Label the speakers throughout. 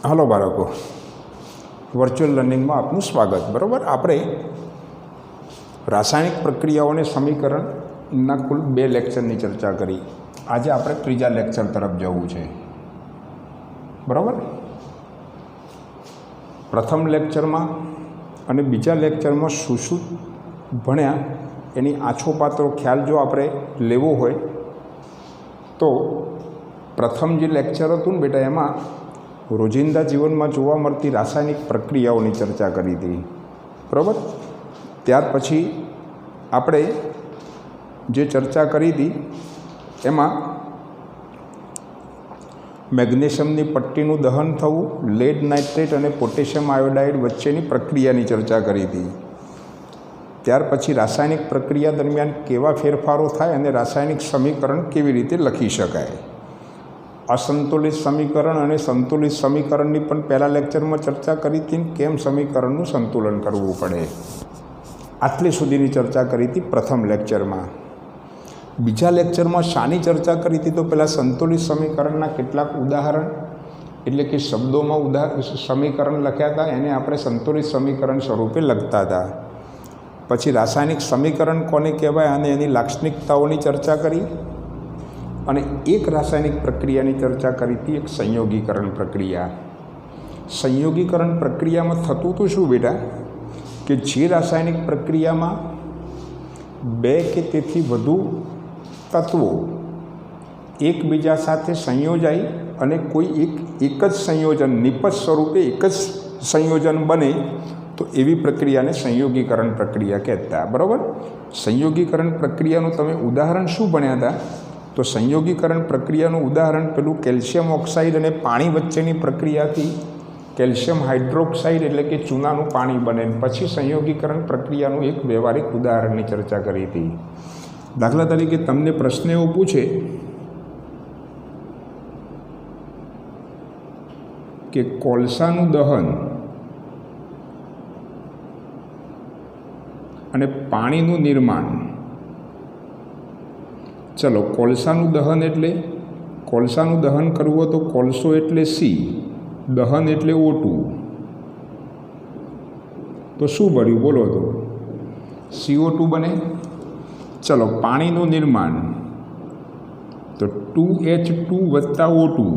Speaker 1: હાલો બાળકો, વર્ચ્યુઅલ લર્નિંગમાં આપનું સ્વાગત. બરાબર, આપણે રાસાયણિક પ્રક્રિયાઓ અને સમીકરણના કુલ 2 લેક્ચરની ચર્ચા કરી. આજે આપણે ત્રીજા લેક્ચર તરફ જવું છે. બરાબર, પ્રથમ લેક્ચરમાં અને બીજા લેક્ચરમાં શું શું ભણ્યા એની આછોપાત્રો ખ્યાલ જો આપણે લેવો હોય તો પ્રથમ જે લેક્ચર હતું ને બેટા, એમાં રોજિંદા જીવનમાં જોવા મળતી રાસાયણિક પ્રક્રિયાઓની ચર્ચા કરી હતી. બરાબર, ત્યાર પછી આપણે જે ચર્ચા કરી હતી એમાં મેગ્નેશિયમની પટ્ટીનું દહન થવું, લેડ નાઇટ્રેટ અને પોટેશિયમ આયોડાઇડ વચ્ચેની પ્રક્રિયાની ચર્ચા કરી હતી. ત્યાર પછી રાસાયણિક પ્રક્રિયા દરમિયાન કેવા ફેરફારો થાય અને રાસાયણિક સમીકરણ કેવી રીતે લખી શકાય. અસંતુલિત સમીકરણ અને સંતુલિત સમીકરણની પણ પહેલા લેક્ચરમાં ચર્ચા કરી હતી. કેમ સમીકરણનું સંતુલન કરવું પડે, આટલી સુધીની ચર્ચા કરી હતી પ્રથમ લેક્ચરમાં. બીજા લેક્ચરમાં શાની ચર્ચા કરી હતી? તો પહેલાં સંતુલિત સમીકરણના કેટલાક ઉદાહરણ, એટલે કે શબ્દોમાં સમીકરણ લખ્યા હતા, એને આપણે સંતુલિત સમીકરણ સ્વરૂપે લખતા હતા. પછી રાસાયણિક સમીકરણ કોને કહેવાય અને એની લાક્ષણિકતાઓની ચર્ચા કરી. અને એક રાસાયણિક પ્રક્રિયાની ચર્ચા કરી હતી, એક સંયોગીકરણ પ્રક્રિયા. સંયોગીકરણ પ્રક્રિયામાં થતું તો શું બેટા, કે જે રાસાયણિક પ્રક્રિયામાં 2 કે તેથી વધુ તત્વો એકબીજા સાથે સંયોજાઈ અને કોઈ એક જ સંયોજન, નિપજ સ્વરૂપે એક જ સંયોજન બને તો એવી પ્રક્રિયાને સંયોગીકરણ પ્રક્રિયા કહેતા. બરાબર, સંયોગીકરણ પ્રક્રિયાનું તમે ઉદાહરણ શું ભણ્યા હતા? તો સંયોગીકરણ પ્રક્રિયાનું ઉદાહરણ પેલું કેલ્શિયમ ઓક્સાઇડ અને પાણી વચ્ચેની પ્રક્રિયાથી કેલ્શિયમ હાઇડ્રોક્સાઇડ એટલે કે ચૂનાનું પાણી બને. પછી સંયોગીકરણ પ્રક્રિયાનું એક વ્યવહારિક ઉદાહરણની ચર્ચા કરી હતી. દાખલા તરીકે તમને પ્રશ્ન એવો પૂછે કે કોલસાનું દહન અને પાણીનું નિર્માણ. ચલો, કોલસાનું દહન એટલે, કોલસાનું દહન કરવું હોય તો કોલસો એટલે સી, દહન એટલે O2. તો શું બન્યું બોલો? તો CO2 બને. ચલો, પાણીનું નિર્માણ તો 2H2 વત્તા O2.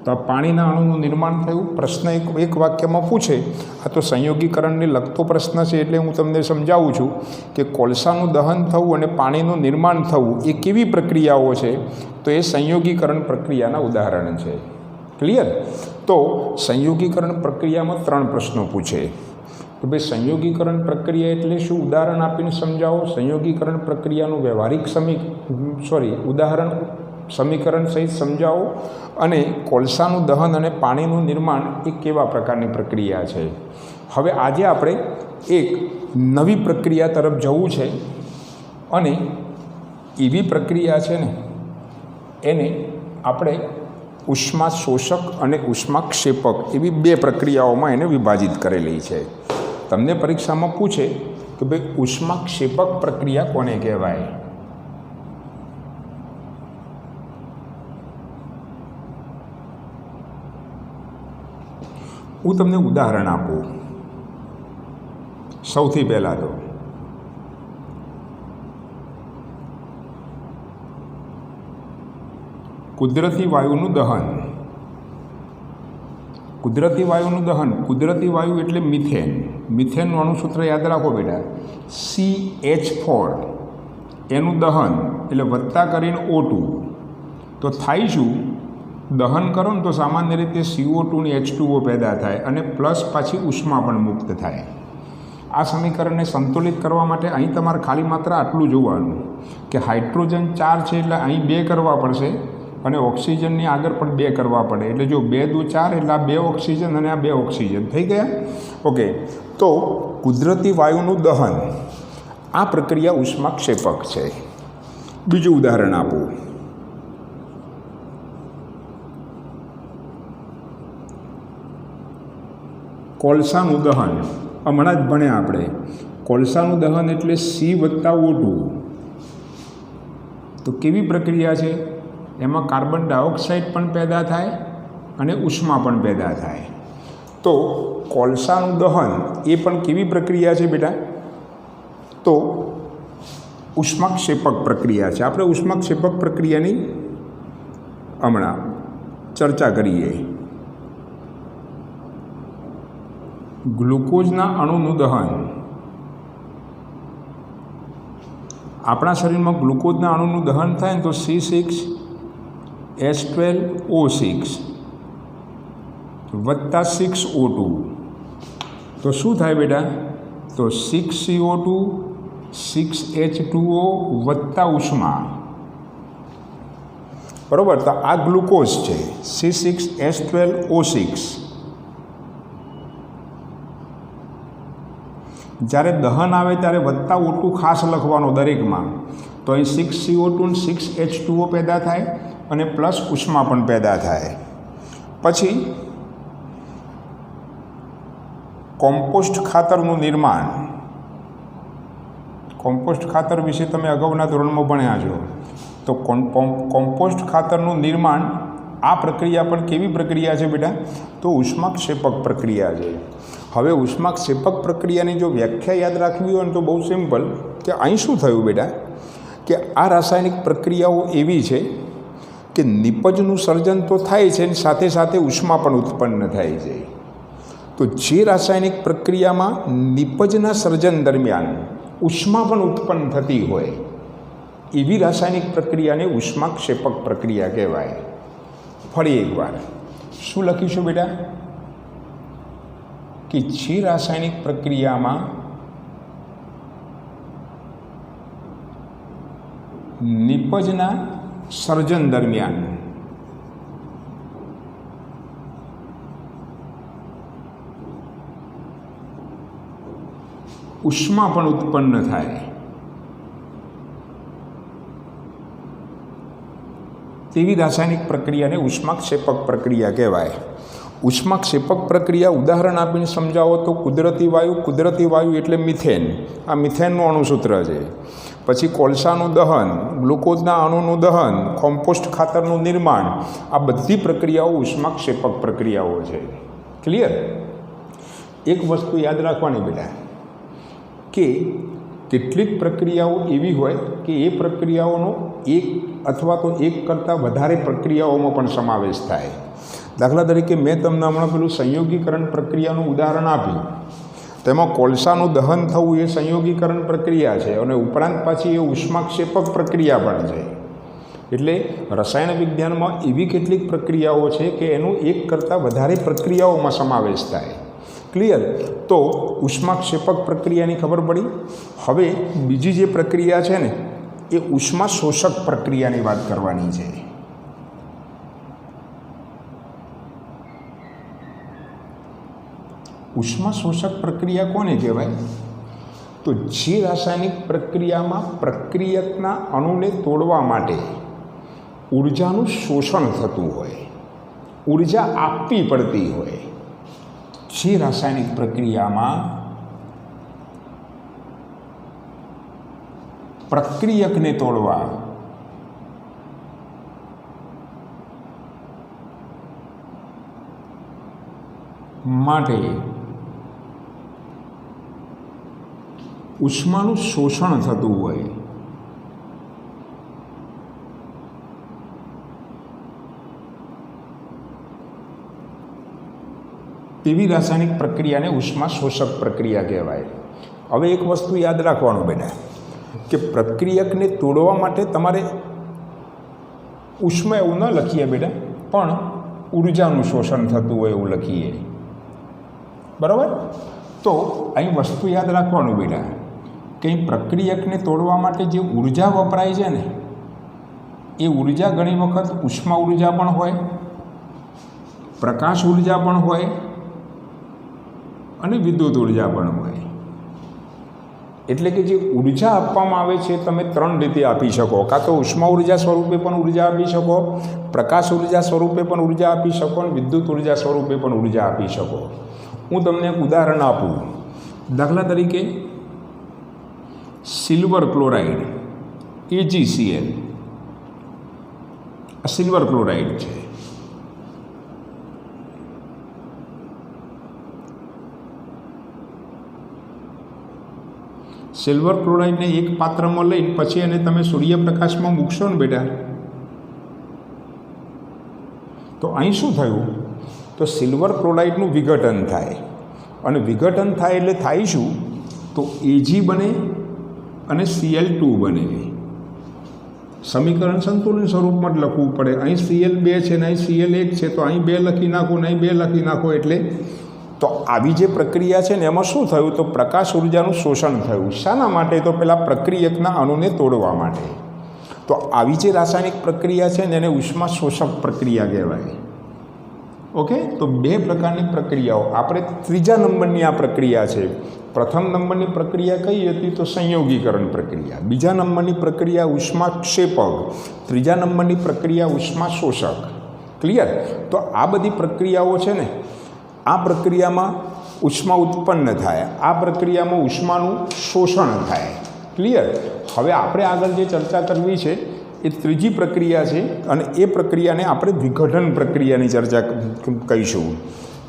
Speaker 1: તો આ પાણીના અણુનું નિર્માણ થયું. પ્રશ્ન એક વાક્યમાં પૂછે. આ તો સંયોગીકરણને લગતો પ્રશ્ન છે એટલે હું તમને સમજાવું છું કે કોલસાનું દહન થવું અને પાણીનું નિર્માણ થવું એ કેવી પ્રક્રિયાઓ છે? તો એ સંયોગીકરણ પ્રક્રિયાના ઉદાહરણ છે. ક્લિયર? તો સંયોગીકરણ પ્રક્રિયામાં 3 પ્રશ્નો પૂછે. તો ભાઈ, સંયોગીકરણ પ્રક્રિયા એટલે શું? ઉદાહરણ આપીને સમજાવો. સંયોગીકરણ પ્રક્રિયાનું વ્યવહારિક ઉદાહરણ સમીકરણ સહિત સમજાવો. અને કોલસાનું દહન અને પાણીનું નિર્માણ એ કેવા પ્રકારની પ્રક્રિયા છે. હવે આજે આપણે એક નવી પ્રક્રિયા તરફ જવું છે અને એવી પ્રક્રિયા છે ને, એને આપણે ઉષ્મા શોષક અને ઉષ્માક્ષેપક એવી 2 પ્રક્રિયાઓમાં એને વિભાજિત કરેલી છે. તમને પરીક્ષામાં પૂછે કે ભાઈ ઉષ્માક્ષેપક પ્રક્રિયા કોને કહેવાય? હું તમને ઉદાહરણ આપું. સૌથી પહેલાં તો કુદરતી વાયુનું દહન. કુદરતી વાયુનું દહન, કુદરતી વાયુ એટલે મિથેન. મિથેનનું અણુસૂત્ર યાદ રાખો બેટા, CH4. એનું દહન એટલે વત્તા કરીને O2. તો થાય શું? દહન કરો ને તો સામાન્ય રીતે CO2 ને H2O પેદા થાય અને પ્લસ પાછી ઉષ્મા પણ મુક્ત થાય. આ સમીકરણને સંતુલિત કરવા માટે અહીં તમારે ખાલી માત્ર આટલું જોવાનું કે હાઇડ્રોજન 4 છે એટલે અહીં 2 કરવા પડશે અને ઓક્સિજનની આગળ પણ 2 કરવા પડે. એટલે જો 2 દુ 4 એટલે આ 2 ઓક્સિજન અને આ 2 ઓક્સિજન થઈ ગયા. ઓકે, તો કુદરતી વાયુનું દહન આ પ્રક્રિયા ઉષ્માક્ષેપક છે. બીજું ઉદાહરણ આપું. કોલસાનું દહન. હમણાં જ ભણ્યા આપણે. કોલસાનું દહન એટલે C વત્તા O2. તો કેવી પ્રક્રિયા છે? એમાં કાર્બન ડાયોક્સાઇડ પણ પેદા થાય અને ઉષ્મા પણ પેદા થાય. તો કોલસાનું દહન એ પણ કેવી પ્રક્રિયા છે બેટા? તો ઉષ્માક્ષેપક પ્રક્રિયા છે. આપણે ઉષ્માક્ષેપક પ્રક્રિયાની હમણાં ચર્ચા કરીએ. ગ્લુકોઝના અણુનું દહન. આપણા શરીરમાં ગ્લુકોઝના અણુનું દહન થાય ને તો C6H12O6 વત્તા 6O2 તો શું થાય બેટા? તો 6CO2 6H2O વત્તા ઉષ્મા. બરાબર. તો આ ગ્લુકોઝ છે C6H12O6. જ્યારે દહન આવે ત્યારે વત્તા O2 ખાસ લખવાનો દરેકમાં. તો અહીં 6CO2 અને 6H2O પેદા થાય અને પ્લસ ઉષ્મા પણ પેદા થાય. પછી કોમ્પોસ્ટ ખાતરનું નિર્માણ. કોમ્પોસ્ટ ખાતર વિશે તમે અગાઉના ધોરણમાં ભણ્યા છો. તો કોમ્પોસ્ટ ખાતરનું નિર્માણ આ પ્રક્રિયા પણ કેવી પ્રક્રિયા છે બેટા? તો ઉષ્માક્ષેપક પ્રક્રિયા છે. હવે ઉષ્માક્ષેપક પ્રક્રિયાની જો વ્યાખ્યા યાદ રાખવી હોય ને તો બહુ સિમ્પલ, કે અહીં શું થયું બેટા? કે આ રાસાયણિક પ્રક્રિયાઓ એવી છે કે નિપજનું સર્જન તો થાય છે અને સાથે સાથે ઉષ્મા પણ ઉત્પન્ન થાય છે. તો જે રાસાયણિક પ્રક્રિયામાં નિપજના સર્જન દરમિયાન ઉષ્મા પણ ઉત્પન્ન થતી હોય એવી રાસાયણિક પ્રક્રિયાને ઉષ્માક્ષેપક પ્રક્રિયા કહેવાય. ફરી એકવાર શું લખીશું બેટા? કે જે રાસાયણિક પ્રક્રિયામાં નિપજના સર્જન દરમિયાન ઉષ્મા પણ ઉત્પન્ન થાય તેવી રાસાયણિક પ્રક્રિયાને ઉષ્માક્ષેપક પ્રક્રિયા કહેવાય. ઉષ્માક્ષેપક પ્રક્રિયા ઉદાહરણ આપીને સમજાવો તો કુદરતી વાયુ એટલે મિથેન. આ મિથેનનું અણુસૂત્ર છે. પછી કોલસાનું દહન, ગ્લુકોઝના અણુનું દહન, કોમ્પોસ્ટ ખાતરનું નિર્માણ, આ બધી પ્રક્રિયાઓ ઉષ્માક્ષેપક પ્રક્રિયાઓ છે. ક્લિયર? એક વસ્તુ યાદ રાખવાની બેટા, કે કેટલીક પ્રક્રિયાઓ એવી હોય કે એ પ્રક્રિયાઓનો એક અથવા તો એક કરતાં વધારે પ્રક્રિયાઓમાં પણ સમાવેશ થાય. દાખલા તરીકે મેં તમને હમણાં પેલું સંયોગીકરણ પ્રક્રિયાનું ઉદાહરણ આપ્યું. તેમાં કોલસાનું દહન થવું એ સંયોગીકરણ પ્રક્રિયા છે અને ઉપરાંત પાછી એ ઉષ્માક્ષેપક પ્રક્રિયા પણ છે. એટલે રસાયણ વિજ્ઞાનમાં એવી કેટલીક પ્રક્રિયાઓ છે કે એનું એક કરતાં વધારે પ્રક્રિયાઓમાં સમાવેશ થાય. ક્લિયર? તો ઉષ્માક્ષેપક પ્રક્રિયાની ખબર પડી. હવે બીજી જે પ્રક્રિયા છે ને એ ઉષ્મા શોષક પ્રક્રિયાની વાત કરવાની છે. ઉષ્મા શોષક પ્રક્રિયા કોને કહેવાય? તો જે રાસાયણિક પ્રક્રિયામાં પ્રક્રિયકના અણુને તોડવા માટે ઉર્જાનું શોષણ થતું હોય, ઉર્જા આપવી પડતી હોય, જે રાસાયણિક પ્રક્રિયામાં પ્રક્રિયકને તોડવા માટે ઉષ્માનું શોષણ થતું હોય તેવી રાસાયણિક પ્રક્રિયાને ઉષ્મા શોષક પ્રક્રિયા કહેવાય. હવે એક વસ્તુ યાદ રાખવાનું બેટા, કે પ્રક્રિયકને તોડવા માટે તમારે ઉષ્મા એવું ન લખીએ બેટા, પણ ઉર્જાનું શોષણ થતું હોય એવું લખીએ. બરાબર? તો અહીં વસ્તુ યાદ રાખવાનું બેટા, કે અહીં પ્રક્રિયકને તોડવા માટે જે ઉર્જા વપરાય છે ને એ ઉર્જા ઘણી વખત ઉષ્મા ઉર્જા પણ હોય, પ્રકાશ ઉર્જા પણ હોય અને વિદ્યુત ઉર્જા પણ હોય. એટલે કે જે ઉર્જા આપવામાં આવે છે તમે ત્રણ રીતે આપી શકો. કાં તો ઉષ્મા ઉર્જા સ્વરૂપે પણ ઉર્જા આપી શકો, પ્રકાશ ઉર્જા સ્વરૂપે પણ ઉર્જા આપી શકો અને વિદ્યુત ઉર્જા સ્વરૂપે પણ ઉર્જા આપી શકો. હું તમને એક ઉદાહરણ આપું. દાખલા તરીકે સિલ્વર ક્લોરાઇડ AgCl આ સિલ્વર ક્લોરાઇડ છે. સિલ્વર ક્લોરાઇડને એક પાત્રમાં લઈને પછી એને તમે સૂર્યપ્રકાશમાં મૂકશો ને બેટા, તો અહીં શું થયું? તો સિલ્વર ક્લોરાઇડનું વિઘટન થાય, અને વિઘટન થાય એટલે થાય શું? તો Ag બને અને Cl2 બને. સમીકરણ સંતુલન સ્વરૂપમાં જ લખવું પડે. અહીં Cl2 છે ને અહીં Cl1 છે, તો અહીં 2 લખી નાખો ને અહીં 2 લખી નાખો. એટલે તો આવી જે પ્રક્રિયા છે ને એમાં શું થયું? તો પ્રકાશ ઉર્જાનું શોષણ થયું. શાના માટે? તો પેલા પ્રક્રિયકના અણુને તોડવા માટે. તો આવી જે રાસાયણિક પ્રક્રિયા છે ને એને ઉષ્મા શોષક પ્રક્રિયા કહેવાય. ઓકે, તો 2 પ્રકારની પ્રક્રિયાઓ. આપણે ત્રીજા નંબરની આ પ્રક્રિયા છે. પ્રથમ નંબરની પ્રક્રિયા કઈ હતી? તો સંયોગીકરણ પ્રક્રિયા. બીજા નંબરની પ્રક્રિયા ઉષ્માક્ષેપક. ત્રીજા નંબરની પ્રક્રિયા ઉષ્મા શોષક. ક્લિયર? તો આ બધી પ્રક્રિયાઓ છે ને, આ પ્રક્રિયામાં ઉષ્મા ઉત્પન્ન થાય, આ પ્રક્રિયામાં ઉષ્માનું શોષણ થાય. ક્લિયર? હવે આપણે આગળ જે ચર્ચા કરવી છે એ ત્રીજી પ્રક્રિયા છે, અને એ પ્રક્રિયાને આપણે વિઘટન પ્રક્રિયાની ચર્ચા કહીશું.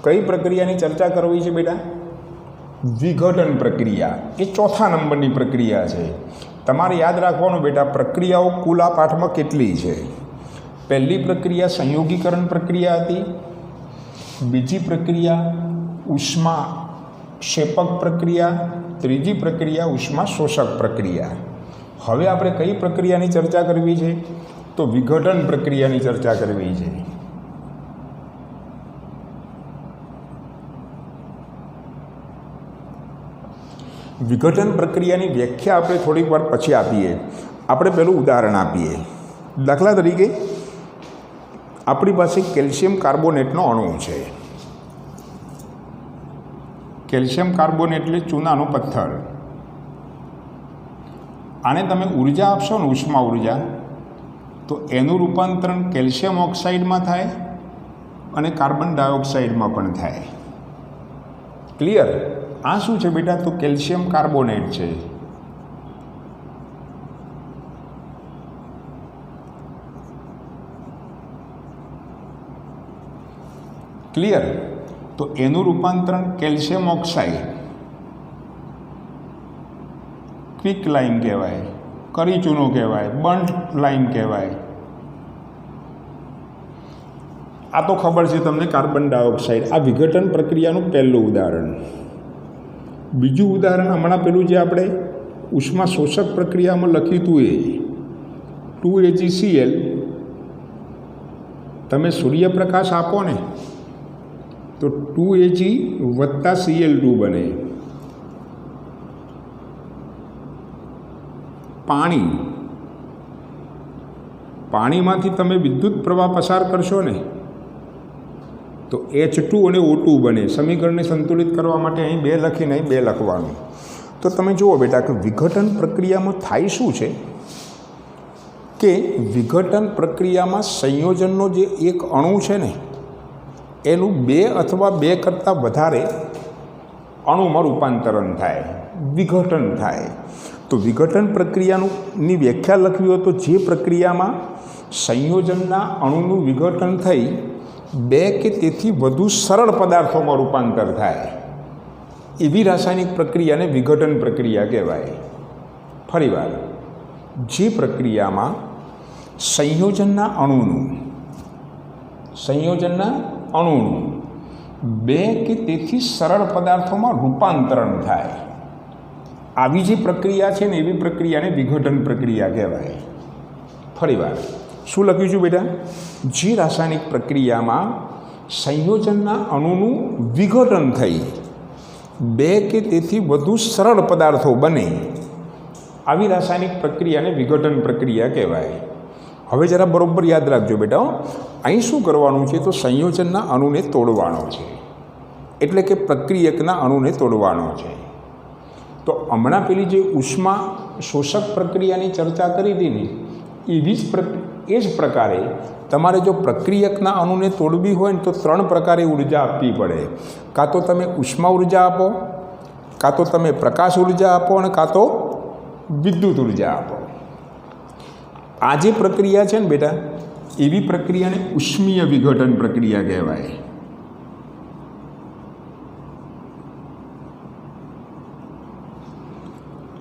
Speaker 1: કઈ પ્રક્રિયાની ચર્ચા કરવી છે બેટા? વિઘટન પ્રક્રિયા. એ ચોથા નંબરની પ્રક્રિયા છે. તમારે યાદ રાખવાનું બેટા, પ્રક્રિયાઓ કુલ આ પાઠમાં કેટલી છે? પહેલી પ્રક્રિયા સંયોગીકરણ પ્રક્રિયા હતી. બીજી પ્રક્રિયા ઉષ્મા ક્ષેપક પ્રક્રિયા. ત્રીજી પ્રક્રિયા ઉષ્મા શોષક પ્રક્રિયા. હવે આપણે કઈ પ્રક્રિયાની ચર્ચા કરવી છે? તો વિઘટન પ્રક્રિયાની ચર્ચા કરવી છે. વિઘટન પ્રક્રિયાની વ્યાખ્યા આપણે થોડીક વાર પછી આપીએ. આપણે પહેલું ઉદાહરણ આપીએ. દાખલા તરીકે આપણી પાસે કેલ્શિયમ કાર્બોનેટનો અણુ છે. કેલ્શિયમ કાર્બોનેટ એટલે ચૂનાનો પથ્થર. આને તમે ઉર્જા આપશો ને, ઉષ્મા ઉર્જા, તો એનું રૂપાંતરણ કેલ્શિયમ ઓક્સાઇડમાં થાય અને કાર્બન ડાયોક્સાઇડમાં પણ થાય. ક્લિયર? આ શું છે બેટા? તો કેલ્શિયમ કાર્બોનેટ છે. ક્લિયર? તો એનું રૂપાંતરણ કેલ્શિયમ ઓક્સાઇડ, ક્વિક લાઇમ કહેવાય, કરી ચૂનો કહેવાય, બર્ન્ટ લાઇમ કહેવાય. આ તો ખબર છે તમને, કાર્બન ડાયોક્સાઇડ. આ વિઘટન પ્રક્રિયાનું પહેલું ઉદાહરણ. બીજું ઉદાહરણ હમણાં પેલું જે આપણે ઉષ્મા શોષક પ્રક્રિયામાં લખ્યું હતું એ 2AgCl. તમે સૂર્યપ્રકાશ આપો ને તો 2Ag વત્તા Cl2 બને. પાણીમાંથી તમે વિદ્યુત પ્રવાહ પસાર કરશો ને તો H2 અને O2 બને. સમીકરણને સંતુલિત કરવા માટે અહીં 2 લખીને અહીં 2 લખવાનું. તો તમે જુઓ બેટા કે વિઘટન પ્રક્રિયામાં થાય શું છે કે વિઘટન પ્રક્રિયામાં સંયોજનનો જે એક અણુ છે ને એનું 2 અથવા 2 કરતાં વધારે અણુમાં રૂપાંતરણ થાય, વિઘટન થાય. તો વિઘટન પ્રક્રિયાની વ્યાખ્યા લખવી હોય તો જે પ્રક્રિયામાં સંયોજનના અણુનું વિઘટન થઈ 2 કે તેથી વધુ સરળ પદાર્થોમાં રૂપાંતર થાય, એવી રાસાયણિક પ્રક્રિયાને વિઘટન પ્રક્રિયા કહેવાય. ફરીવાર, જે પ્રક્રિયામાં સંયોજનના અણુનું 2 કે તેથી સરળ પદાર્થોમાં રૂપાંતરણ થાય, આવી જે પ્રક્રિયા છે ને એવી પ્રક્રિયાને વિઘટન પ્રક્રિયા કહેવાય. ફરીવાર શું લખ્યું છે બેટા? જે રાસાયણિક પ્રક્રિયામાં સંયોજનના અણુનું વિઘટન થઈ 2 કે તેથી વધુ સરળ પદાર્થો બને, આવી રાસાયણિક પ્રક્રિયાને વિઘટન પ્રક્રિયા કહેવાય. હવે જરા બરોબર યાદ રાખજો બેટા. અહીં શું કરવાનું છે? તો સંયોજનના અણુને તોડવાનો છે, એટલે કે પ્રક્રિયકના અણુને તોડવાનો છે. તો હમણાં પેલી જે ઉષ્મા શોષક પ્રક્રિયાની ચર્ચા કરી હતી ને એ જ પ્રકારે તમારે જો પ્રક્રિયકના અણુને તોડવી હોય ને તો 3 પ્રકારે ઉર્જા આપવી પડે. કાં તો તમે ઉષ્મા ઉર્જા આપો, કાં તો તમે પ્રકાશ ઉર્જા આપો, અને કાં તો વિદ્યુત ઉર્જા આપો. આ જે પ્રક્રિયા છે ને બેટા, એવી પ્રક્રિયાને ઉષ્મીય વિઘટન પ્રક્રિયા કહેવાય.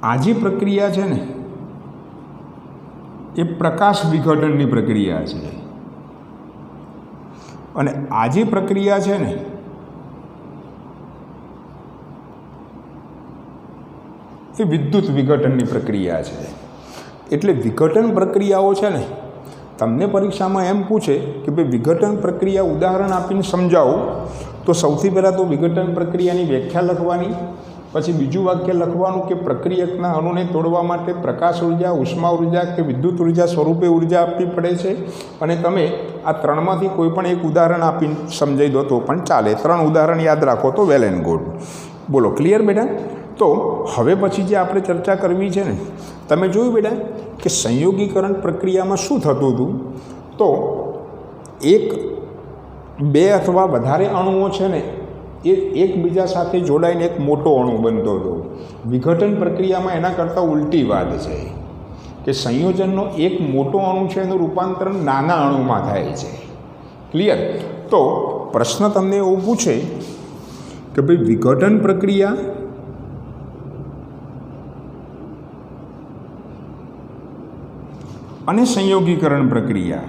Speaker 1: આ જે પ્રક્રિયા છે ને એ પ્રકાશ વિઘટનની પ્રક્રિયા છે, અને આ જે પ્રક્રિયા છે ને એ વિદ્યુત વિઘટનની પ્રક્રિયા છે. એટલે વિઘટન પ્રક્રિયાઓ છે ને, તમને પરીક્ષામાં એમ પૂછે કે ભાઈ વિઘટન પ્રક્રિયા ઉદાહરણ આપીને સમજાવો, તો સૌથી પહેલાં તો વિઘટન પ્રક્રિયાની વ્યાખ્યા લખવાની, પછી બીજું વાક્ય લખવાનું કે પ્રક્રિયકના અણુને તોડવા માટે પ્રકાશ ઉર્જા, ઉષ્મા ઉર્જા કે વિદ્યુત ઉર્જા સ્વરૂપે ઉર્જા આપવી પડે છે. અને તમે આ ત્રણમાંથી કોઈ પણ એક ઉદાહરણ આપીને સમજાવી દો તો પણ ચાલે. 3 ઉદાહરણ યાદ રાખો તો વેલ એન્ડ ગુડ. બોલો, ક્લિયર બેટા? તો હવે પછી જે આપણે ચર્ચા કરવી છે ને, તમે જોયું બેટા કે સંયોગીકરણ પ્રક્રિયામાં શું થતું હતું, તો 1, 2 અથવા વધારે અણુઓ છે ને એ એકબીજા સાથે જોડાઈને એક મોટો અણુ બનતો હતો. વિઘટન પ્રક્રિયામાં એના કરતાં ઉલટી વાત છે કે સંયોજનનો એક મોટો અણુ છે એનું રૂપાંતરણ નાના અણુમાં થાય છે. ક્લિયર? તો પ્રશ્ન તમને એવો પૂછે કે ભાઈ વિઘટન પ્રક્રિયા અને સંયોગીકરણ પ્રક્રિયા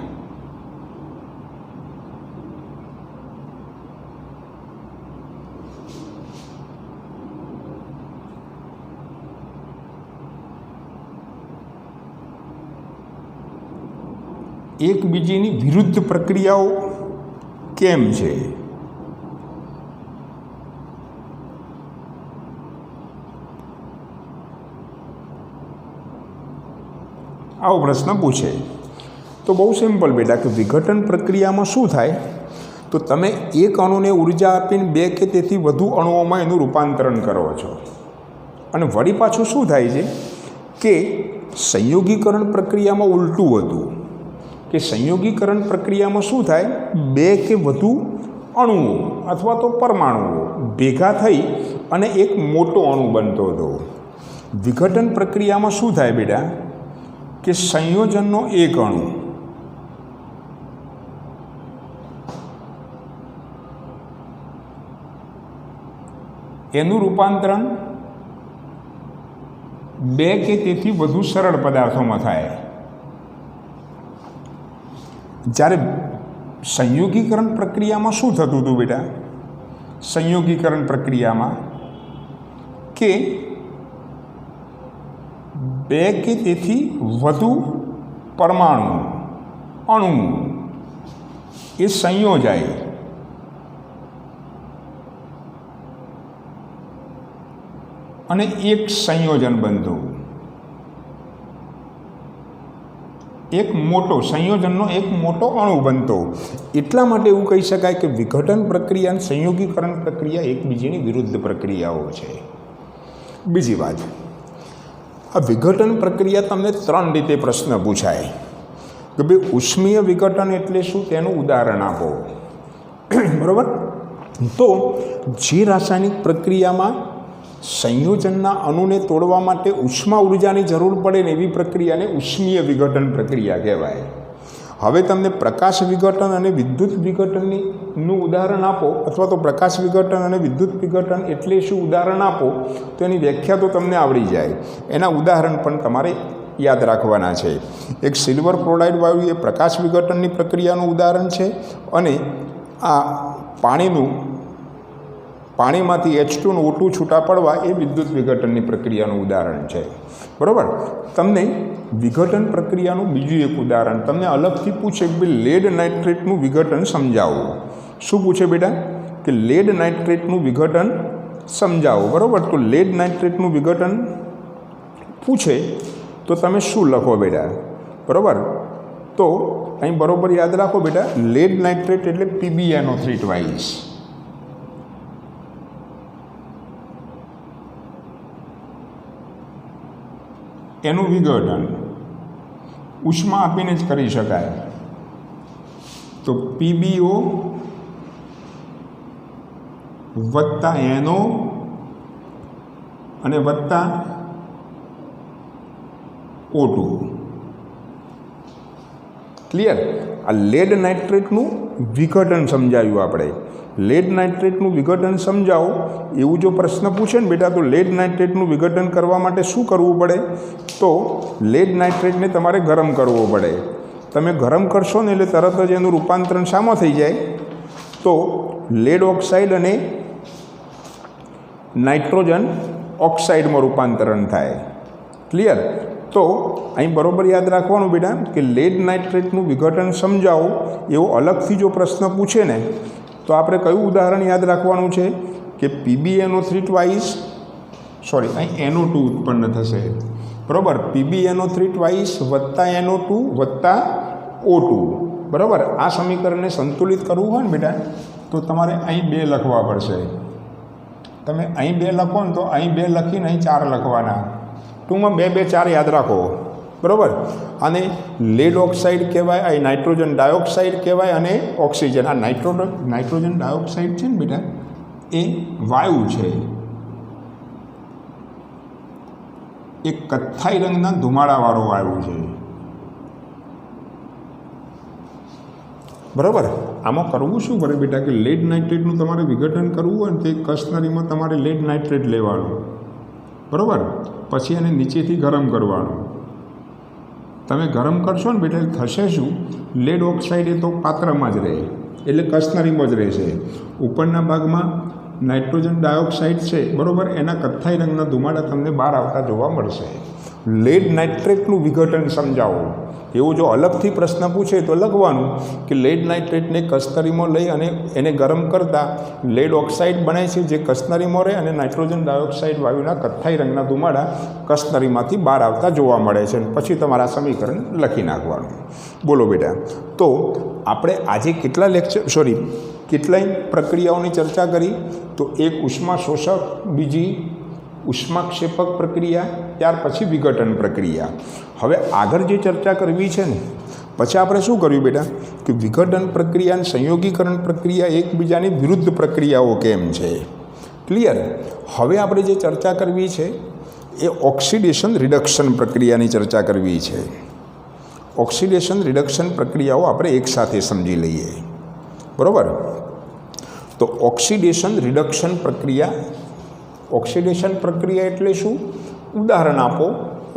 Speaker 1: એકબીજીની વિરુદ્ધ પ્રક્રિયાઓ કેમ છે? આવો પ્રશ્ન પૂછે તો બહુ સિમ્પલ બેટા કે વિઘટન પ્રક્રિયામાં શું થાય, તો તમે એક અણુને ઉર્જા આપીને 2 કે તેથી વધુ અણુઓમાં એનું રૂપાંતરણ કરો છો. અને વળી પાછું શું થાય છે કે સંયોગીકરણ પ્રક્રિયામાં ઉલટું હતું કે સંયોગીકરણ પ્રક્રિયામાં શું થાય, 2 કે વધુ અણુઓ અથવા તો પરમાણુઓ ભેગા થઈ અને એક મોટો અણુ બનતો હતો. વિઘટન પ્રક્રિયામાં શું થાય બેટા કે સંયોજનનો એક અણુ એનું રૂપાંતરણ 2 કે તેથી વધુ સરળ પદાર્થોમાં થાય. જ્યારે સંયોગીકરણ પ્રક્રિયામાં શું થતું હતું બેટા, સંયોગીકરણ પ્રક્રિયામાં કે 2 કે તેથી વધુ પરમાણુ અણુ એ સંયોજાય અને એક સંયોજન બનતું, એક મોટો સંયોજનનો એક મોટો અણુ બનતો. એટલા માટે એવું કહી શકાય કે વિઘટન પ્રક્રિયા અને સંયોગીકરણ પ્રક્રિયા એકબીજાની વિરુદ્ધ પ્રક્રિયાઓ છે. બીજી વાત, આ વિઘટન પ્રક્રિયા તમને 3 રીતે પ્રશ્ન પૂછાય કે ભાઈ ઉષ્મીય વિઘટન એટલે શું, તેનું ઉદાહરણ આપો. બરાબર? તો જે રાસાયણિક પ્રક્રિયામાં સંયોજનના અણુને તોડવા માટે ઉષ્મા ઉર્જાની જરૂર પડે ને એવી પ્રક્રિયાને ઉષ્મીય વિઘટન પ્રક્રિયા કહેવાય. હવે તમને પ્રકાશ વિઘટન અને વિદ્યુત વિઘટનનું ઉદાહરણ આપો, અથવા તો પ્રકાશ વિઘટન અને વિદ્યુત વિઘટન એટલે શું ઉદાહરણ આપો, તો એની વ્યાખ્યા તો તમને આવડી જાય. એના ઉદાહરણ પણ તમારે યાદ રાખવાના છે. એક સિલ્વર ક્લોરાઇડ વાયુ એ પ્રકાશ વિઘટનની પ્રક્રિયાનું ઉદાહરણ છે, અને આ પાણીમાંથી H2 નું O2 છૂટા પડવા એ વિદ્યુત વિઘટનની પ્રક્રિયાનું ઉદાહરણ છે. બરાબર? તમને વિઘટન પ્રક્રિયાનું બીજું એક ઉદાહરણ તમને અલગથી પૂછે કે લેડ નાઇટ્રેટનું વિઘટન સમજાવો. શું પૂછે બેટા કે લેડ નાઇટ્રેટનું વિઘટન સમજાવો. બરાબર? તો લેડ નાઇટ્રેટનું વિઘટન પૂછે તો તમે શું લખો બેટા? બરાબર? તો અહીં બરાબર યાદ રાખો બેટા, લેડ નાઇટ્રેટ એટલે PbNO3 ટ્વાઇસ. એનું વિઘટન ઉષ્મા આપીને જ કરી શકાય. તો PbO વત્તા NO અને વત્તા O2. ક્લિયર? આ લેડ નાઇટ્રેટનું વિઘટન સમજાવ્યું આપણે. લેડ નાઇટ્રેટનું વિઘટન સમજાવો એવું જો પ્રશ્ન પૂછે ને બેટા, તો લેડ નાઇટ્રેટનું વિઘટન કરવા માટે શું કરવું પડે? તો લેડ નાઇટ્રેટને તમારે ગરમ કરવો પડે. તમે ગરમ કરશો ને એટલે તરત જ એનું રૂપાંતરણ શામાં થઈ જાય? તો લેડ ઓક્સાઇડ અને નાઇટ્રોજન ઓક્સાઇડમાં રૂપાંતરણ થાય. ક્લિયર? તો અહીં બરાબર યાદ રાખવાનું બેટા કે લેડ નાઇટ્રેટનું વિઘટન સમજાવો એવો અલગથી જો પ્રશ્ન પૂછે ને તો આપણે કયું ઉદાહરણ યાદ રાખવાનું છે કે PbNO3 ટ્વાઇસ, સોરી અહીં NO2 ઉત્પન્ન થશે, બરાબર? PbNO3 ટ્વાઇસ વત્તા NO2 વત્તા O2, બરાબર? આ સમીકરણને સંતુલિત કરવું હોય ને બેટા તો તમારે અહીં 2 લખવા પડશે. તમે અહીં 2 લખો ને તો અહીં 2 લખીને અહીં 4 લખવાના. ટૂંકમાં 2 2 4 યાદ રાખો, બરાબર? આને લેડ ઓક્સાઇડ કહેવાય, આ નાઇટ્રોજન ડાયોક્સાઇડ કહેવાય અને ઓક્સિજન. આ નાઇટ્રોજન ડાયોક્સાઇડ છે ને બેટા એ વાયુ છે, એ કથ્થાઈ રંગના ધુમાડાવાળો વાયુ છે, બરાબર? આમાં કરવું શું પડે બેટા કે લેડ નાઇટ્રેટનું તમારે વિઘટન કરવું હોય ને તે કસનરીમાં તમારે લેડ નાઇટ્રેટ લેવાનું, બરાબર? પછી એને નીચેથી ગરમ કરવાનું. તમે ગરમ કરશો ને બેટા થશે શું? લેડ ઓક્સાઇડ એ તો પાત્રમાં જ રહે, એટલે કસનરીમાં જ રહેશે. ઉપરના ભાગમાં નાઇટ્રોજન ડાયોક્સાઇડ છે, બરાબર? એના કથ્થાઈ રંગના ધુમાડા તમને બહાર આવતા જોવા મળશે. લેડ નાઇટ્રેટનું વિઘટન સમજાવો એવો જો અલગથી પ્રશ્ન પૂછે તો લખવાનું કે લેડ નાઇટ્રેટને કસ્તરીમાં લઈ અને એને ગરમ કરતાં લેડ ઓક્સાઇડ બને છે જે કસ્તરીમાં રહે અને નાઇટ્રોજન ડાયોક્સાઇડ વાયુના કથ્થાઈ રંગના ધુમાડા કસ્તરીમાંથી બહાર આવતા જોવા મળે છે. પછી તમારા સમીકરણ લખી નાખવાનું. બોલો બેટા, તો આપણે આજે કેટલાય પ્રક્રિયાઓની ચર્ચા કરી. તો એક ઉષ્મા શોષક, બીજી ઉષ્માક્ષેપક પ્રક્રિયા, ત્યાર પછી વિઘટન પ્રક્રિયા. હવે આગળ જે ચર્ચા કરવી છે ને પછી આપણે શું કર્યું બેટા કે વિઘટન પ્રક્રિયા અને સંયોગીકરણ પ્રક્રિયા એકબીજાની વિરુદ્ધ પ્રક્રિયાઓ કેમ છે. ક્લિયર? હવે આપણે જે ચર્ચા કરવી છે એ ઓક્સિડેશન રિડક્શન પ્રક્રિયાની ચર્ચા કરવી છે. ઓક્સિડેશન રિડક્શન પ્રક્રિયાઓ આપણે એકસાથે સમજી લઈએ, બરાબર? તો ઓક્સિડેશન રિડક્શન પ્રક્રિયા એટલે શું? ઉદાહરણ આપો.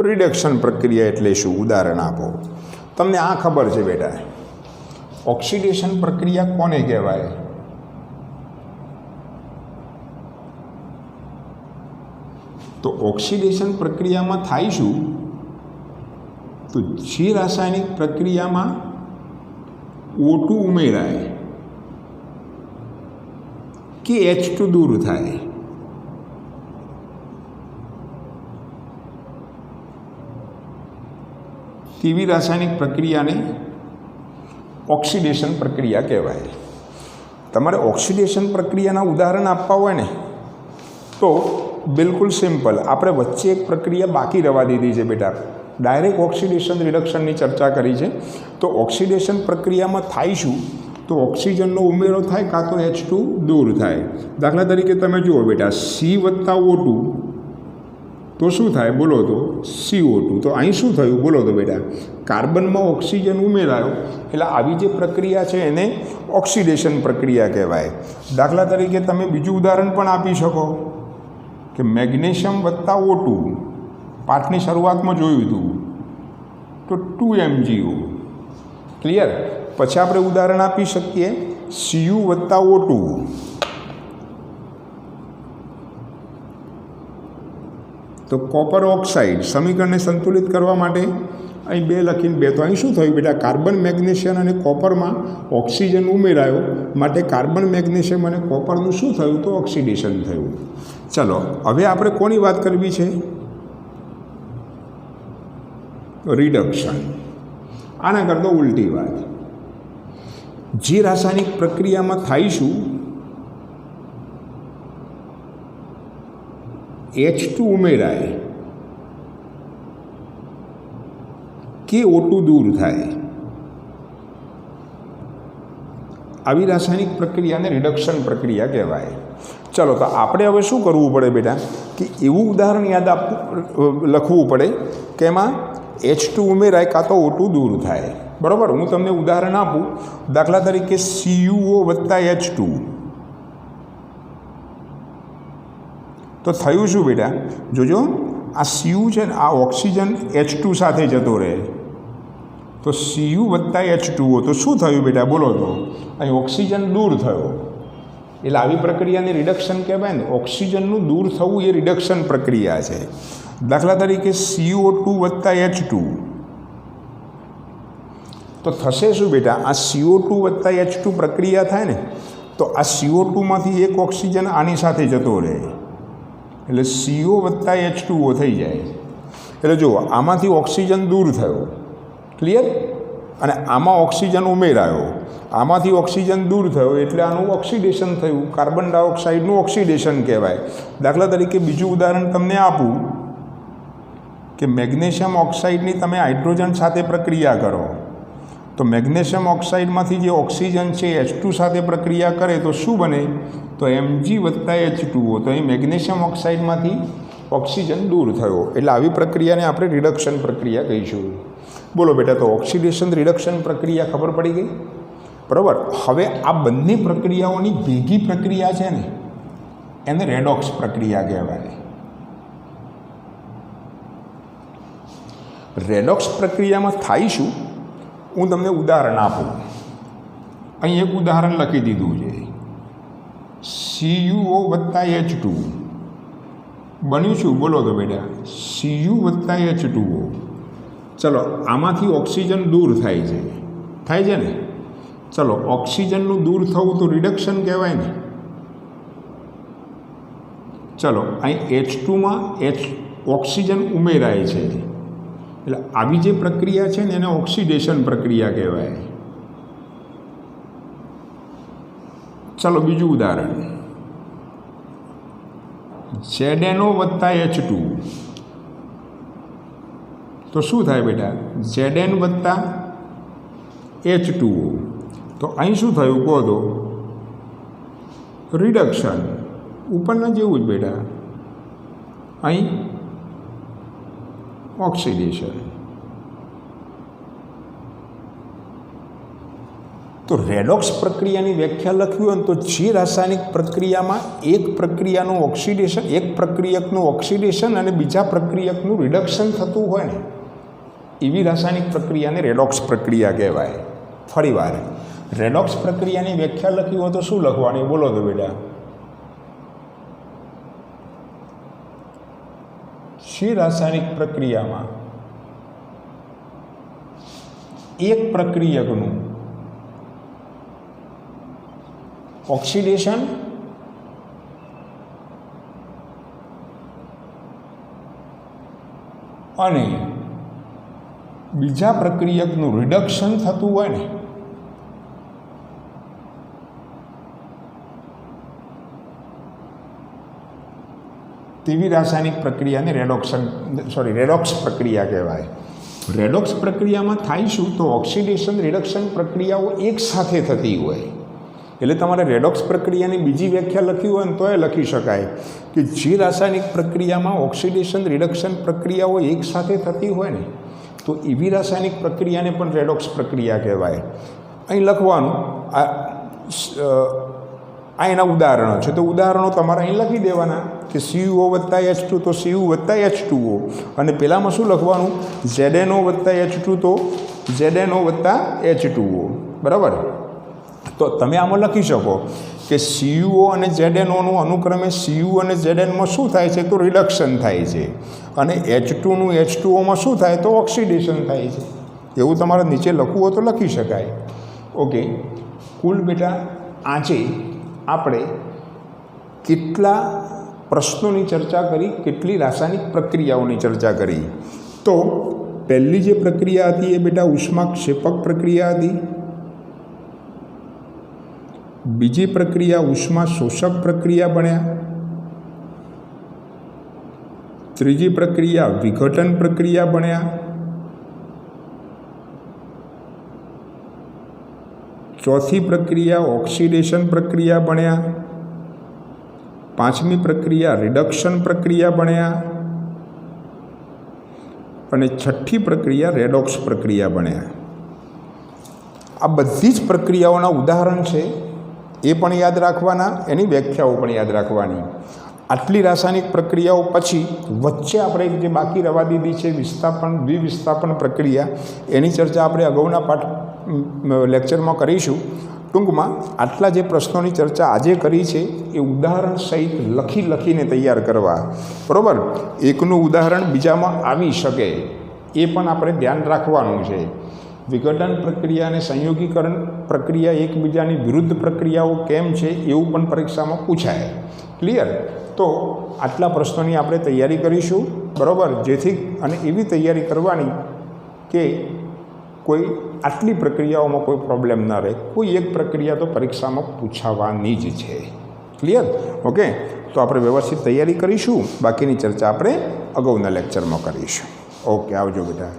Speaker 1: રિડક્શન પ્રક્રિયા એટલે શું? ઉદાહરણ આપો. તમને આ ખબર છે બેટા, ઓક્સિડેશન પ્રક્રિયા કોને કહેવાય? તો ઓક્સિડેશન પ્રક્રિયામાં થાય શું? તો જે રાસાયણિક પ્રક્રિયામાં O2 ઉમેરાય કે H2 દૂર થાય, તેવી રાસાયણિક પ્રક્રિયાને ઓક્સિડેશન પ્રક્રિયા કહેવાય. તમારે ઓક્સિડેશન પ્રક્રિયાના ઉદાહરણ આપવા હોય ને તો બિલકુલ સિમ્પલ. આપણે વચ્ચે એક પ્રક્રિયા બાકી રહેવા દીધી છે બેટા, ડાયરેક્ટ ઓક્સિડેશન રિડક્શનની ચર્ચા કરી છે. તો ઓક્સિડેશન પ્રક્રિયામાં થાય શું? તો ઓક્સિજનનો ઉમેરો થાય કાં તો H2 દૂર થાય. દાખલા તરીકે તમે જુઓ બેટા, C વત્તા O2 તો શું થાય? બોલો તો CO2. તો અહીં શું થયું? બોલો તો બેટા, કાર્બનમાં ઓક્સિજન ઉમેરાયો એટલે આવી જે પ્રક્રિયા છે એને ઓક્સિડેશન પ્રક્રિયા કહેવાય. દાખલા તરીકે તમે બીજું ઉદાહરણ પણ આપી શકો કે મેગ્નેશિયમ વત્તા O2, પાઠની શરૂઆતમાં જોયું હતું તો 2MgO. ક્લિયર? પછી આપણે ઉદાહરણ આપી શકીએ Cu વત્તા O2, તો કોપર ઓક્સાઇડ. સમીકરણને સંતુલિત કરવા માટે અહીં 2 લખીને 2, તો અહીં શું થયું બેટા? કાર્બન, મેગ્નેશિયમ અને કોપરમાં ઓક્સિજન ઉમેરાયો માટે કાર્બન, મેગ્નેશિયમ અને કોપરનું શું થયું? તો ઓક્સિડેશન થયું. ચલો હવે આપણે કોની વાત કરવી છે? રિડક્શન. આના કરતાં ઉલટી વાત. જે રાસાયણિક પ્રક્રિયામાં થાય શું? H2 ઉમેરાય કે O2 દૂર થાય, આવી રાસાયણિક પ્રક્રિયાને રિડક્શન પ્રક્રિયા કહેવાય. ચલો તો આપણે હવે શું કરવું પડે બેટા કે એવું ઉદાહરણ લખવું પડે કે એમાં H2 ઉમેરાય કાં તો O2 દૂર થાય. બરાબર. હું તમને ઉદાહરણ આપું, દાખલા તરીકે CuO વત્તા H2, તો થયું શું બેટા? જોજો, આ Cu છે ને, આ ઓક્સિજન H2 સાથે જતો રહે, તો Cu વત્તા H2O, તો શું થયું બેટા? બોલો તો. અહીં ઓક્સિજન દૂર થયો, એટલે આવી પ્રક્રિયાને રિડક્શન કહેવાય ને. ઓક્સિજનનું દૂર થવું એ રિડક્શન પ્રક્રિયા છે. દાખલા તરીકે CO2 વત્તા H2, તો થશે શું બેટા? આ CO2 વત્તા H2 પ્રક્રિયા થાય ને, તો આ CO2માંથી એક ઓક્સિજન આની સાથે જતો રહે, એટલે CO વત્તા H2O થઈ જાય. એટલે જુઓ, આમાંથી ઓક્સિજન દૂર થયો, ક્લિયર, અને આમાં ઓક્સિજન ઉમેરાયો, આમાંથી ઓક્સિજન દૂર થયો, એટલે આનું ઓક્સિડેશન થયું. કાર્બન ડાયોક્સાઇડનું ઓક્સિડેશન કહેવાય. દાખલા તરીકે બીજું ઉદાહરણ તમને આપું કે મેગ્નેશિયમ ઓક્સાઇડની તમે હાઇડ્રોજન સાથે પ્રક્રિયા કરો, તો મેગ્નેશિયમ ઓક્સાઇડમાંથી જે ઓક્સિજન છે H2 સાથે પ્રક્રિયા કરે તો શું બને? તો Mg વત્તા H2O. તો અહીં મેગ્નેશિયમ ઓક્સાઇડમાંથી ઓક્સિજન દૂર થયો, એટલે આવી પ્રક્રિયાને આપણે રિડક્શન પ્રક્રિયા કહીશું. બોલો બેટા, તો ઓક્સિડેશન રિડક્શન પ્રક્રિયા ખબર પડી ગઈ, બરાબર. હવે આ બંને પ્રક્રિયાઓની ભેગી પ્રક્રિયા છે ને, એને રેડોક્સ પ્રક્રિયા કહેવાય. રેડોક્સ પ્રક્રિયામાં થાય શું? હું તમને ઉદાહરણ આપું. અહીં એક ઉદાહરણ લખી દીધું છે, CuO વત્તા H2 બન્યું શું? બોલો તો બેટા, Cu વત્તા H2O. ચલો, આમાંથી ઓક્સિજન દૂર થાય છે ને. ચલો, ઓક્સિજનનું દૂર થવું તો રિડક્શન કહેવાય ને. ચલો, અહીં H2માં ઓક્સિજન ઉમેરાય છે, એટલે આવી જે પ્રક્રિયા છે ને એને ઓક્સિડેશન પ્રક્રિયા કહેવાય. ચલો, બીજું ઉદાહરણ, ZnO વત્તા H2, તો શું થાય બેટા? Zn વત્તા H2O. તો અહીં શું થયું કહો તો? રિડક્શન. ઉપરના જેવું જ બેટા, અહીં ઓક્સિડેશન. તો રેડોક્સ પ્રક્રિયાની વ્યાખ્યા લખવી હોય ને, તો જે રાસાયણિક પ્રક્રિયામાં એક પ્રક્રિયાનું ઓક્સિડેશન, એક પ્રક્રિયકનું ઓક્સિડેશન અને બીજા પ્રક્રિયકનું રિડક્શન થતું હોય ને, એવી રાસાયણિક પ્રક્રિયાને રેડોક્સ પ્રક્રિયા કહેવાય. ફરીવાર, રેડોક્સ પ્રક્રિયાની વ્યાખ્યા લખી હોય તો શું લખવાની? બોલો તો બેટા. જે રાસાયણિક પ્રક્રિયામાં એક પ્રક્રિયકનું ઓક્સિડેશન અને બીજા પ્રક્રિયકનું રિડક્શન થતું હોય ને, તેવી રાસાયણિક પ્રક્રિયાને રેડોક્સ પ્રક્રિયા કહેવાય. રેડોક્સ પ્રક્રિયામાં થાય શું? તો ઓક્સિડેશન રિડક્શન પ્રક્રિયાઓ એક સાથે થતી હોય, એટલે તમારે રેડોક્સ પ્રક્રિયાની બીજી વ્યાખ્યા લખી હોય ને તો એ લખી શકાય કે જે રાસાયણિક પ્રક્રિયામાં ઓક્સિડેશન રિડક્શન પ્રક્રિયાઓ એક સાથે થતી હોય ને, તો એવી રાસાયણિક પ્રક્રિયાને પણ રેડોક્સ પ્રક્રિયા કહેવાય. અહીં લખવાનું આ એના ઉદાહરણો છે, તો ઉદાહરણો તમારે અહીં લખી દેવાના કે CuO વત્તા H2, તો Cu વત્તા H2O, અને પહેલાંમાં શું લખવાનું? ZnO વત્તા H2, તો ZnO વત્તા H2O, બરાબર. તો તમે આમાં લખી શકો કે CuO અને ZnOનું અનુક્રમે Cu અને Znમાં શું થાય છે? તો રિડક્શન થાય છે, અને H2નું H2Oમાં શું થાય? તો ઓક્સિડેશન થાય છે. એવું તમારે નીચે લખવું હોય તો લખી શકાય. ઓકે, કુલ બેટા આજે આપણે કેટલા પ્રશ્નોની ચર્ચા કરી, કેટલી રાસાયણિક પ્રક્રિયાઓની ચર્ચા કરી. તો પહેલી જે પ્રક્રિયા હતી એ બેટા ઉષ્માક્ષેપક પ્રક્રિયા હતી. બીજી પ્રક્રિયા ઉષ્મા શોષક પ્રક્રિયા બન્યા. ત્રીજી પ્રક્રિયા વિઘટન પ્રક્રિયા બન્યા. ચોથી પ્રક્રિયા ઓક્સિડેશન પ્રક્રિયા બન્યા. પાંચમી પ્રક્રિયા રિડક્શન પ્રક્રિયા બન્યા. અને છઠ્ઠી પ્રક્રિયા રેડોક્સ પ્રક્રિયા બન્યા. આ બધી જ પ્રક્રિયાઓના ઉદાહરણ છે એ પણ યાદ રાખવાના, એની વ્યાખ્યાઓ પણ યાદ રાખવાની. આટલી રાસાયણિક પ્રક્રિયાઓ પછી વચ્ચે આપણે જે બાકી રવા દીધી છે વિસ્થાપન દ્વિવિસ્થાપન પ્રક્રિયા, એની ચર્ચા આપણે અગાઉના પાઠ લેક્ચરમાં કરીશું. ટૂંકમાં આટલા જે પ્રશ્નોની ચર્ચા આજે કરી છે એ ઉદાહરણ સહિત લખીને તૈયાર કરવા. બરાબર, એકનું ઉદાહરણ બીજામાં આવી શકે એ પણ આપણે ધ્યાન રાખવાનું છે. વિઘટન પ્રક્રિયા અને સંયોગીકરણ પ્રક્રિયા એકબીજાની વિરુદ્ધ પ્રક્રિયાઓ કેમ છે એવું પણ પરીક્ષામાં પૂછાય. ક્લિયર? તો આટલા પ્રશ્નોની આપણે તૈયારી કરીશું. બરાબર, જેથી અને એવી તૈયારી કરવાની કે કોઈ આટલી પ્રક્રિયાઓમાં કોઈ પ્રોબ્લેમ ન રહે. કોઈ એક પ્રક્રિયા તો પરીક્ષામાં પૂછાવાની જ છે. ક્લિયર? ઓકે, તો આપણે વ્યવસ્થિત તૈયારી કરીશું. બાકીની ચર્ચા આપણે અગાઉના લેક્ચરમાં કરીશું. ઓકે, આવજો બેટા.